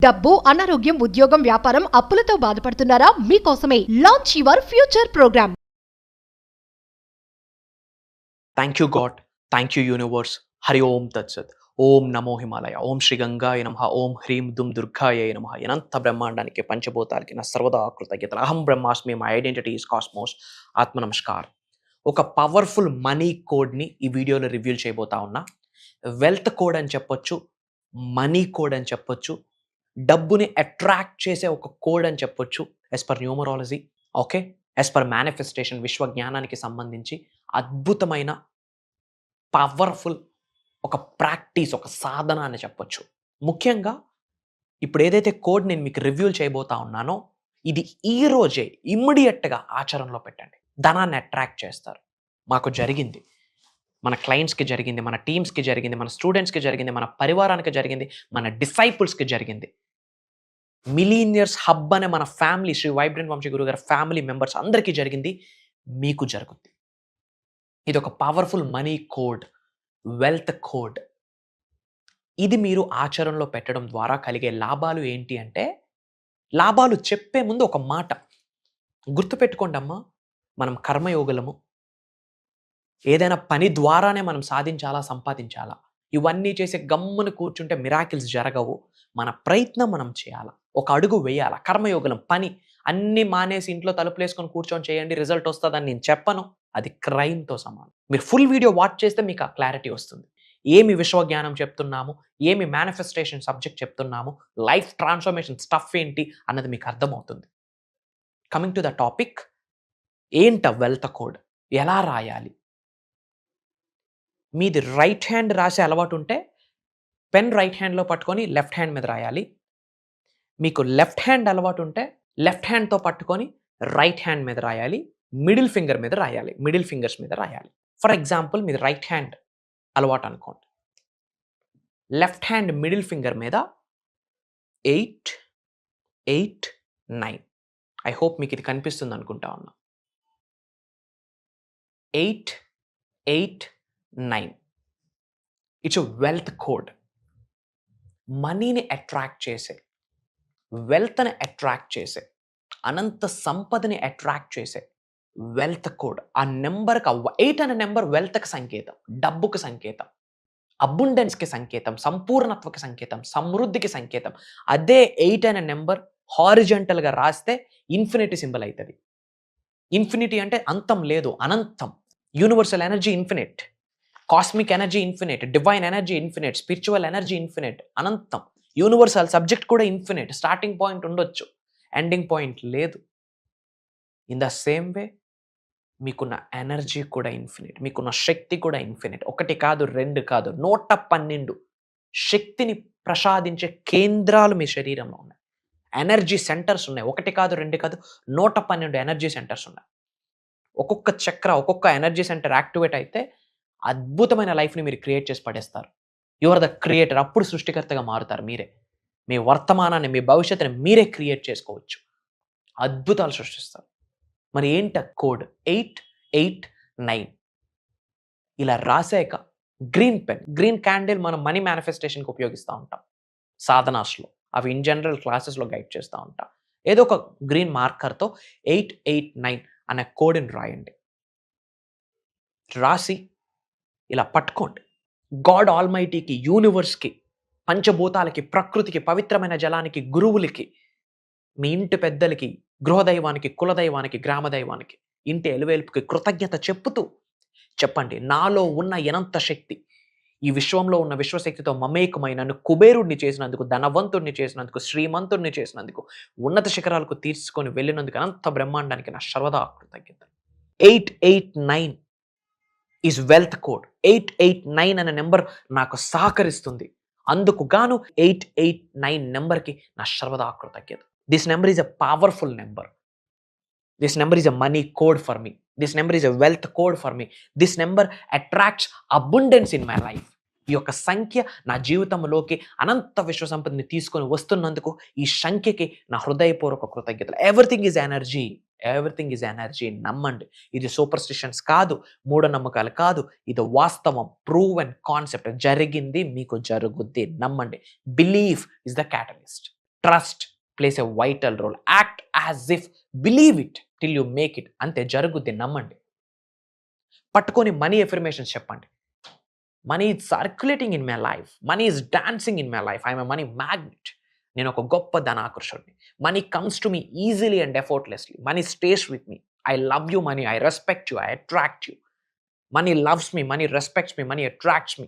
డబ్బు, అనారోగ్యం, ఉద్యోగం, వ్యాపారం, అప్పులతో బాధపడుతున్నారా? మీకోసమే launch your future program. Thank you God, thank you universe. Hari ఓం తత్సత్. ఓం నమో హిమాలయ, ఓం శ్రీ గంగాయ నమః, ఓం హ్రీం దుమ్ దుర్గాయ నమః. అనంత బ్రహ్మాండానికి పంచభూతాలకి నా సర్వదా కృతజ్ఞతలు. అహం బ్రహ్మాస్మి, మై ఐడెంటిటీ ఈస్ కాస్మోస్. ఆత్మ నమస్కార్. ఒక పవర్ఫుల్ మనీ కోడ్ని ఈ వీడియోలో రివ్యూ చేయబోతా ఉన్నా. వెల్త్ కోడ్ అని చెప్పొచ్చు, మనీ కోడ్ అని చెప్పొచ్చు, డబ్బుని అట్రాక్ట్ చేసే ఒక కోడ్ అని చెప్పొచ్చు. As per numerology, okay, as per manifestation, విశ్వజ్ఞానానికి సంబంధించి అద్భుతమైన పవర్ఫుల్ ఒక ప్రాక్టీస్, ఒక సాధన అని చెప్పొచ్చు. ముఖ్యంగా ఇప్పుడు ఏదైతే కోడ్ నేను మీకు రివ్యూ చేయబోతా ఉన్నానో, ఇది ఈ రోజే ఇమ్మీడియట్గా ఆచరణలో పెట్టండి. ధనాన్ని అట్రాక్ట్ చేస్తారు. మాకు జరిగింది, మన క్లయింట్స్కి జరిగింది, మన టీమ్స్కి జరిగింది, మన స్టూడెంట్స్కి జరిగింది, మన పరివారానికి జరిగింది, మన డిసైపుల్స్కి జరిగింది. మిలీనియర్స్ హబ్ అనే మన ఫ్యామిలీ, శ్రీ వైబ్రెంట్ వంశీ గురువు గారి ఫ్యామిలీ మెంబర్స్ అందరికీ జరిగింది, మీకు జరుగుద్ది. ఇది ఒక powerful money code, wealth code. ఇది మీరు ఆచరణలో పెట్టడం ద్వారా కలిగే లాభాలు ఏంటి అంటే, లాభాలు చెప్పే ముందు ఒక మాట గుర్తుపెట్టుకోండి అమ్మా. మనం కర్మయోగులము. ఏదైనా పని ద్వారానే మనం సాధించాలా, సంపాదించాలా. ఇవన్నీ చేసి గమ్మున కూర్చుంటే మిరాకిల్స్ జరగవు. మన ప్రయత్నం మనం చేయాలా, ఒక అడుగు వేయాలా. కర్మయోగులం, పని అన్ని మానేసి ఇంట్లో తలుపులు వేసుకొని కూర్చొని చేయండి, రిజల్ట్ వస్తుందని నేను చెప్పను. అది క్రైమ్తో సమానం. మీరు ఫుల్ వీడియో వాచ్ చేస్తే మీకు ఆ క్లారిటీ వస్తుంది. ఏమి విశ్వజ్ఞానం చెప్తున్నాము, ఏమి మేనిఫెస్టేషన్ సబ్జెక్ట్ చెప్తున్నాము, లైఫ్ ట్రాన్స్ఫర్మేషన్ స్టఫ్ ఏంటి అన్నది మీకు అర్థమవుతుంది. కమింగ్ టు ద టాపిక్, ఏంట వెల్త్ కోడ్, ఎలా రాయాలి? మీది రైట్ హ్యాండ్ రాసే అలవాటు ఉంటే పెన్ రైట్ హ్యాండ్లో పట్టుకొని లెఫ్ట్ హ్యాండ్ మీద రాయాలి. మీకు లెఫ్ట్ హ్యాండ్ అలవాటు ఉంటే లెఫ్ట్ హ్యాండ్తో పట్టుకొని రైట్ హ్యాండ్ మీద రాయాలి, మిడిల్ ఫింగర్ మీద రాయాలి, మిడిల్ ఫింగర్స్ మీద రాయాలి. ఫర్ ఎగ్జాంపుల్, మీది రైట్ హ్యాండ్ అలవాటు అనుకోండి. లెఫ్ట్ హ్యాండ్ మిడిల్ ఫింగర్ మీద 8, 8, 9. ఐ హోప్ మీకు ఇది కనిపిస్తుంది అనుకుంటా ఉన్నా. 8, 8, 9. It's wealth code. మనీని అట్రాక్ట్ చేసే, వెల్త్ని అట్రాక్ట్ చేసే, అనంత సంపదని అట్రాక్ట్ చేసే వెల్త్ కోడ్. ఆ నెంబర్కి 8 అనే నెంబర్ వెల్త్కి సంకేతం, డబ్బుకి సంకేతం, అబుండెన్స్కి సంకేతం, సంపూర్ణత్వకి సంకేతం, సమృద్ధికి సంకేతం. అదే 8 అనే నెంబర్ హారిజెంటల్గా రాస్తే ఇన్ఫినిటీ సింబల్ అవుతుంది. ఇన్ఫినిటీ అంటే అంతం లేదు, అనంతం. Universal energy infinite, cosmic energy infinite, divine energy infinite, spiritual energy infinite, అనంతం. యూనివర్సల్ సబ్జెక్ట్ కూడా ఇన్ఫినిట్. స్టార్టింగ్ పాయింట్ ఉండొచ్చు, ఎండింగ్ పాయింట్ లేదు. ఇన్ ద సేమ్ వే మీకున్న ఎనర్జీ కూడా ఇన్ఫినిట్, మీకున్న శక్తి కూడా ఇన్ఫినిట్. 1 కాదు, 2 కాదు, 112 శక్తిని ప్రసాదించే కేంద్రాలు మీ శరీరంలో ఉన్నాయి. ఎనర్జీ సెంటర్స్ ఉన్నాయి. 1 కాదు, 2 కాదు, 112 ఎనర్జీ సెంటర్స్ ఉన్నాయి. ఒక్కొక్క చక్ర, ఒక్కొక్క ఎనర్జీ సెంటర్ యాక్టివేట్ అయితే అద్భుతమైన లైఫ్ని మీరు క్రియేట్ చేసి పడేస్తారు. You are the creator. అప్పుడు సృష్టికర్తగా మారుతారు మీరే. మీ వర్తమానాన్ని, మీ భవిష్యత్తుని మీరే క్రియేట్ చేసుకోవచ్చు. అద్భుతాలు సృష్టిస్తారు. మరి ఏంట కోడ్ 8, 8, 9? ఇలా రాసాక గ్రీన్ పెన్, గ్రీన్ క్యాండిల్ మనం మనీ మేనిఫెస్టేషన్కి ఉపయోగిస్తూ ఉంటాం సాధనాస్లో. అవి ఇన్ జనరల్ క్లాసెస్లో గైడ్ చేస్తూ ఉంటాం. ఏదో ఒక గ్రీన్ మార్కర్తో 8, 8, 9 అనే కోడ్ని రాయండి. రాసి ఇలా పట్టుకోండి. గాడ్ ఆల్మైటీకి, యూనివర్స్కి, పంచభూతాలకి, ప్రకృతికి, పవిత్రమైన జలానికి, గురువులకి, మీ ఇంటి పెద్దలకి, గృహదైవానికి, కులదైవానికి, గ్రామదైవానికి, ఇంటి ఎలువేల్పుకి కృతజ్ఞత చెప్పుతూ చెప్పండి, నాలో ఉన్న అనంత శక్తి, ఈ విశ్వంలో ఉన్న విశ్వశక్తితో మమేకమై నన్ను కుబేరుడిని చేసినందుకు, ధనవంతుడిని చేసినందుకు, శ్రీమంతుడిని చేసినందుకు, ఉన్నత శిఖరాలకు తీసుకొని వెళ్ళినందుకు అనంత బ్రహ్మాండానికి నా సర్వదా కృతజ్ఞత. 8, 8, 9 ఈజ్ వెల్త్ కోడ్. 8, 8, 9 అనే నెంబర్ నాకు సహకరిస్తుంది. అందుకు గాను 8, 8, 9 నెంబర్కి నా సర్వదా కృతజ్ఞత. This number is a powerful number. This number is a money code for me. This number is a wealth code for me. This number attracts abundance in my life. ఈ యొక్క సంఖ్య నా జీవితంలోకి అనంత విశ్వ సంపదని తీసుకొని వస్తున్నందుకు ఈ సంఖ్యకి నా హృదయపూర్వక కృతజ్ఞతలు. Everything is energy, everything is energy. నమ్మండి. ఇది సూపర్స్టిషన్స్ కాదు, మూఢనమ్మకాలు కాదు, ఇది వాస్తవం, ప్రూవెన్ కాన్సెప్ట్. జరిగింది, మీకు జరుగుద్ది. నమ్మండి. Belief is the catalyst. Trust plays a vital role. Act as if, believe it till you make it. అంతే, జరుగుద్ది, నమ్మండి. పట్టుకొని మనీ ఎఫర్మేషన్స్ చెప్పండి. Money is circulating in my life, money is dancing in my life, I'm a money magnet. నేను ఒక గొప్ప ధనాకర్షుడిని. Money comes to me easily and effortlessly. Money stays with me. I love you money, I respect you, I attract you. Money loves me, money respects me, money attracts me.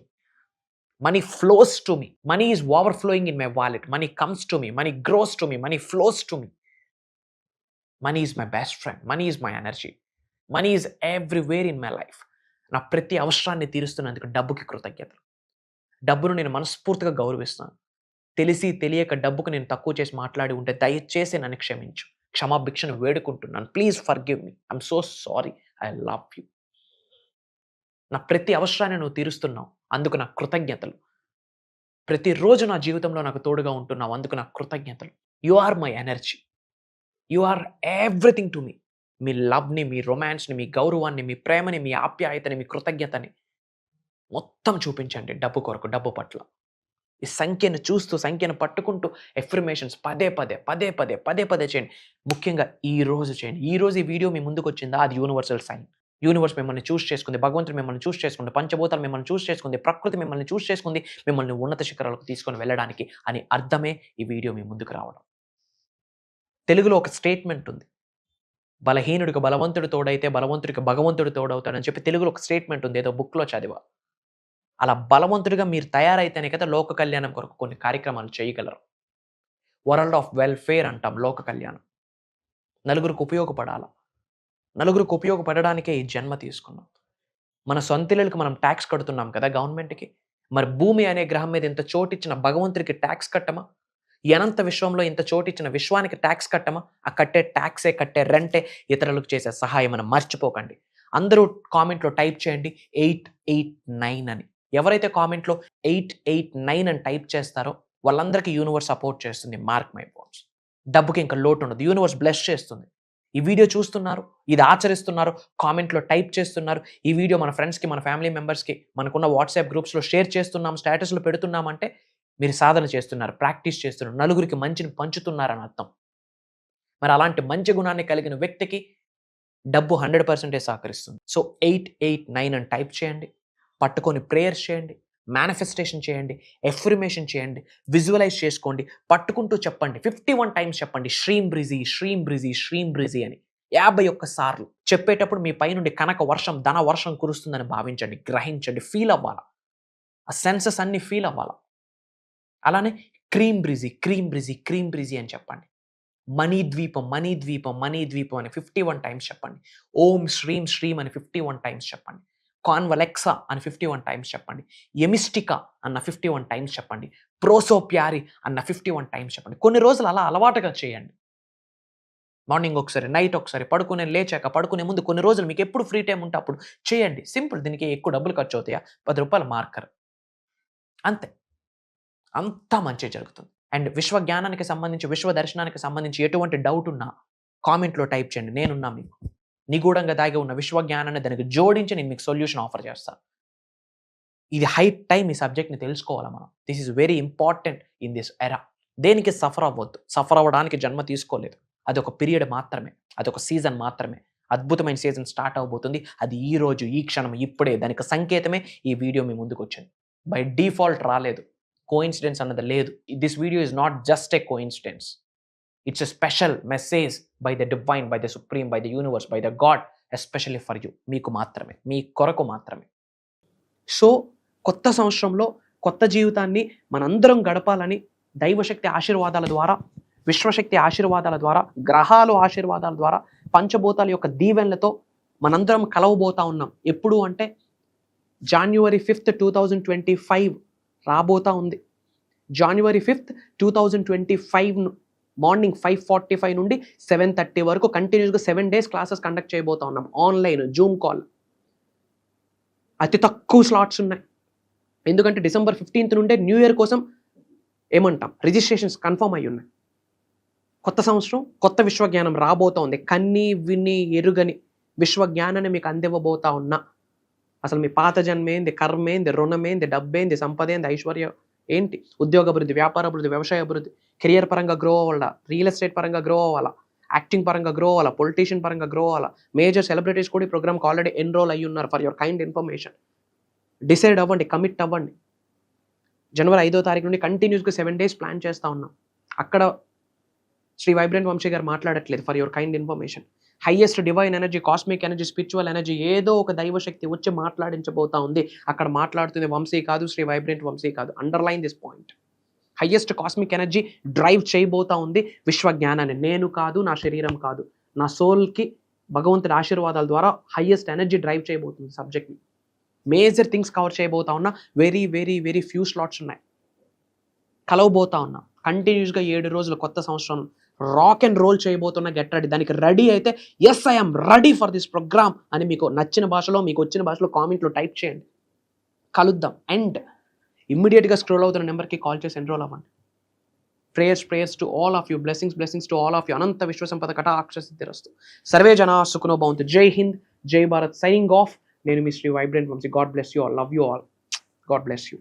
Money flows to me. Money is overflowing in my wallet. Money comes to me. Money grows to me. Money flows to me. Money is my best friend. Money is my energy. Money is everywhere in my life. నా ప్రతి అవసరాన్ని తీరుస్తున్నందుకు డబ్బుకి కృతజ్ఞతలు. డబ్బును నేను మనస్ఫూర్తిగా గౌరవిస్తాను. తెలిసి తెలియక డబ్బుకు నేను తక్కువ చేసి మాట్లాడి ఉంటే దయచేసి నన్ను క్షమించు. క్షమాభిక్షను వేడుకుంటున్నాను. Please forgive me. I'm so sorry. I love you. నా ప్రతి అవసరాన్ని నువ్వు తీరుస్తున్నావు, అందుకు నా కృతజ్ఞతలు. ప్రతిరోజు నా జీవితంలో నాకు తోడుగా ఉంటున్నావు, అందుకు నా కృతజ్ఞతలు. You are my energy. You are everything to me. మీ లవ్ని, మీ రొమాన్స్ని, మీ గౌరవాన్ని, మీ ప్రేమని, మీ ఆప్యాయతని, మీ కృతజ్ఞతని మొత్తం చూపించండి డబ్బు కొరకు, డబ్బు పట్ల. ఈ సంఖ్యను చూస్తూ, సంఖ్యను పట్టుకుంటూ ఎఫర్మేషన్స్ పదే పదే చేయండి. ముఖ్యంగా ఈ రోజు చేయండి. ఈ రోజు ఈ వీడియో మీ ముందుకు వచ్చిందా, అది యూనివర్సల్ సైన్. యూనివర్స్ మిమ్మల్ని చూస్ చేసుకుంది, భగవంతుడు మిమ్మల్ని చూస్ చేసుకుంది, పంచభూతాలు మిమ్మల్ని చూస్ చేసుకుంది, ప్రకృతి మిమ్మల్ని చూస్ చేసుకుంది, మిమ్మల్ని ఉన్నత శిఖరాలకు తీసుకొని వెళ్ళడానికి అని అర్థమే ఈ వీడియో మీ ముందుకు రావడం. తెలుగులో ఒక స్టేట్మెంట్ ఉంది, బలహీనుడికి బలవంతుడు తోడైతే బలవంతుడికి భగవంతుడు తోడవుతాడని చెప్పి తెలుగులో ఒక స్టేట్మెంట్ ఉంది, ఏదో బుక్లో చదివా. అలా బలవంతుడిగా మీరు తయారైతేనే కదా లోక కళ్యాణం కొరకు కొన్ని కార్యక్రమాలు చేయగలరు. వరల్డ్ ఆఫ్ వెల్ఫేర్ అంటాం లోక కళ్యాణం. నలుగురికి ఉపయోగపడాలా, నలుగురికి ఉపయోగపడడానికే ఈ జన్మ తీసుకున్నాం. మన సొంతిళ్ళకి మనం ట్యాక్స్ కడుతున్నాం కదా గవర్నమెంట్కి. మరి భూమి అనే గ్రహం మీద ఇంత చోటిచ్చిన భగవంతుడికి ట్యాక్స్ కట్టమా? అనంత విశ్వంలో ఇంత చోటిచ్చిన విశ్వానికి ట్యాక్స్ కట్టమా? ఆ కట్టే ట్యాక్సే, కట్టే రెంటే ఇతరులకు చేసే సహాయం అని మర్చిపోకండి. అందరూ కామెంట్లో టైప్ చేయండి 889 అని. ఎవరైతే కామెంట్లో 889 అని టైప్ చేస్తారో వాళ్ళందరికీ యూనివర్స్ సపోర్ట్ చేస్తుంది. Mark my words. డబ్బుకి ఇంకా లోటు ఉండదు. యూనివర్స్ బ్లెస్ చేస్తుంది. ఈ వీడియో చూస్తున్నారు, ఇది ఆచరిస్తున్నారు, కామెంట్లో టైప్ చేస్తున్నారు, ఈ వీడియో మన ఫ్రెండ్స్కి, మన ఫ్యామిలీ మెంబర్స్కి, మనకున్న వాట్సాప్ గ్రూప్స్లో షేర్ చేస్తున్నాం, స్టేటస్లో పెడుతున్నామంటే మీరు సాధన చేస్తున్నారు, ప్రాక్టీస్ చేస్తున్నారు, నలుగురికి మంచిని పంచుతున్నారని అర్థం. మరి అలాంటి మంచి గుణాన్ని కలిగిన వ్యక్తికి డబ్బు 100% సహకరిస్తుంది. సో 889 అని టైప్ చేయండి, పట్టుకొని ప్రేయర్స్ చేయండి, మేనిఫెస్టేషన్ చేయండి, ఎఫర్మేషన్ చేయండి, విజువలైజ్ చేసుకోండి, పట్టుకుంటూ చెప్పండి. 51 టైమ్స్ చెప్పండి శ్రీం బ్రిజీ, శ్రీం బ్రిజీ, శ్రీం బ్రిజీ అని 51 సార్లు చెప్పేటప్పుడు మీ పైనుండి కనక వర్షం, ధన వర్షం కురుస్తుందని భావించండి, గ్రహించండి, ఫీల్ అవ్వాలా. ఆ సెన్సెస్ అన్ని ఫీల్ అవ్వాలా. అలానే క్రీమ్ బ్రిజీ, క్రీమ్ బ్రిజీ, క్రీమ్ బ్రిజీ అని చెప్పండి. మనీ ద్వీపం, మనీ ద్వీపం, మనీ ద్వీపం అని 51 టైమ్స్ చెప్పండి. ఓం శ్రీం శ్రీం అని 51 టైమ్స్ చెప్పండి. కాన్వలెక్సా అని 51 టైమ్స్ చెప్పండి. ఎమిస్టికా అన్న 51 టైమ్స్ చెప్పండి. ప్రోసోప్యారి అన్న 51 టైమ్స్ చెప్పండి. కొన్ని రోజులు అలా అలవాటుగా చేయండి. మార్నింగ్ ఒకసారి, నైట్ ఒకసారి, పడుకునే లేచాక, పడుకునే ముందు కొన్ని రోజులు మీకు ఎప్పుడు ఫ్రీ టైం ఉంటే అప్పుడు చేయండి. సింపుల్. దీనికి ఎక్కువ డబ్బులు ఖర్చు అవుతాయా? 10 రూపాయల మార్కర్ అంతే. అంతా మంచి జరుగుతుంది. అండ్ విశ్వ జ్ఞానానికి సంబంధించి, విశ్వ దర్శనానికి సంబంధించి ఎటువంటి డౌట్ ఉన్నా కామెంట్లో టైప్ చేయండి. నేనున్నా మీకు. నిగూఢంగా దాగి ఉన్న విశ్వ జ్ఞానాన్ని దానికి జోడించి నేను మీకు సొల్యూషన్ ఆఫర్ చేస్తాను. ఇది హై టైం ఈ సబ్జెక్ట్ని తెలుసుకోవాలా మనం. This is very important in this era. దేనికి సఫర్ అవ్వద్దు. సఫర్ అవ్వడానికి జన్మ తీసుకోలేదు. అది ఒక పీరియడ్ మాత్రమే, అది ఒక సీజన్ మాత్రమే. అద్భుతమైన సీజన్ స్టార్ట్ అవబోతుంది. అది ఈ రోజు, ఈ క్షణం, ఇప్పుడే. దానికి సంకేతమే ఈ వీడియో మీ ముందుకు వచ్చింది. బై డిఫాల్ట్ రాలేదు. కోఇన్సిడెన్స్ అన్నది లేదు. This video is not just a coincidence. It's a special message by the divine, by the supreme, by the universe, by the God, especially for you. మీకు మాత్రమే, మీ కొరకు మాత్రమే. సో కొత్త సంవత్సరంలో కొత్త జీవితాన్ని మనందరం గడపాలని దైవశక్తి ఆశీర్వాదాల ద్వారా, విశ్వశక్తి ఆశీర్వాదాల ద్వారా, గ్రహాలు ఆశీర్వాదాల ద్వారా, పంచభూతాల యొక్క దీవెనలతో మనందరం కలవబోతా ఉన్నాం. ఎప్పుడు అంటే January 5th, 2025 రాబోతా ఉంది. January 5th, 2025 మార్నింగ్ 5:45 నుండి 7:30 వరకు కంటిన్యూస్గా 7 days క్లాసెస్ కండక్ట్ చేయబోతా ఉన్నాం. Online Zoom call. అతి తక్కువ స్లాట్స్ ఉన్నాయి. ఎందుకంటే December 15th నుండే న్యూ ఇయర్ కోసం ఏమంటాం, రిజిస్ట్రేషన్స్ కన్ఫర్మ్ అయ్యి ఉన్నాయి. కొత్త సంవత్సరం, కొత్త విశ్వజ్ఞానం రాబోతా ఉంది. కన్ని విని ఎరుగని విశ్వజ్ఞానాన్ని మీకు అందివ్వబోతా ఉన్నా. అసలు మీ పాత జన్మేంది, కర్మేంది, రుణమేంది, డబ్బేంది, సంపదేంది, ఐశ్వర్యం ఏంటి, ఉద్యోగ అభివృద్ధి, వ్యాపార అభివృద్ధి, వ్యవసాయ అభివృద్ధి, కెరియర్ పరంగా గ్రో అవ్వాలా, రియల్ ఎస్టేట్ పరంగా గ్రో అవ్వాలా, యాక్టింగ్ పరంగా గ్రో అవ్వాలా, పొలిటీషియన్ పరంగా గ్రో అవ్వాలా. మేజర్ సెలబ్రిటీస్ కూడా ఈ ప్రోగ్రామ్కి ఆల్రెడీ ఎన్రోల్ అయ్యి ఉన్నారు. For your kind information. Decide అవ్వండి, కమిట్ అవ్వండి. జనవరి 5వ తారీఖు నుండి కంటిన్యూస్గా 7 days ప్లాన్ చేస్తూ ఉన్నాం. అక్కడ శ్రీ వైబ్రెంట్ వంశీ గారు మాట్లాడట్లేదు. For your kind information. Highest divine energy, cosmic energy, spiritual energy, ఏదో ఒక దైవశక్తి వచ్చి మాట్లాడించబోతా ఉంది. అక్కడ మాట్లాడుతుంది వంశీ కాదు, శ్రీ వైబ్రెంట్ వంశీ కాదు. Underline this point. Highest cosmic energy drive చేయబోతా ఉంది విశ్వ జ్ఞానాన్ని. నేను కాదు, నా శరీరం కాదు, నా సోల్కి భగవంతుడి ఆశీర్వాదాల ద్వారా హైయెస్ట్ ఎనర్జీ డ్రైవ్ చేయబోతుంది సబ్జెక్ట్ని. మేజర్ థింగ్స్ కవర్ చేయబోతా ఉన్నా. Very very very few slots ఉన్నాయి. కలవబోతా ఉన్నా కంటిన్యూస్గా 7 రోజులు కొత్త సంవత్సరం రాక్ అండ్ రోల్ చేయబోతున్నా. Get ready. దానికి రెడీ అయితే yes I'm ready for this program అని మీకు నచ్చిన భాషలో, మీకు వచ్చిన భాషలో కామెంట్లో టైప్ చేయండి. కలుద్దాం. అండ్ ఇమ్మీడియట్గా స్క్రోల్ అవుతున్న నెంబర్కి కాల్ చేసి ఎన్రోల్ అవ్వండి. Prayers to all of you. Blessings to all of you. అనంత విశ్వసంపద కటాక్ష సిద్ధిరస్తు. సర్వే జనా సుఖనో భవంతు. జై హింద్, జై భారత్. Signing off. నేను మీ Shri vibrant Vamshi. God bless you all. Love you all. God bless you.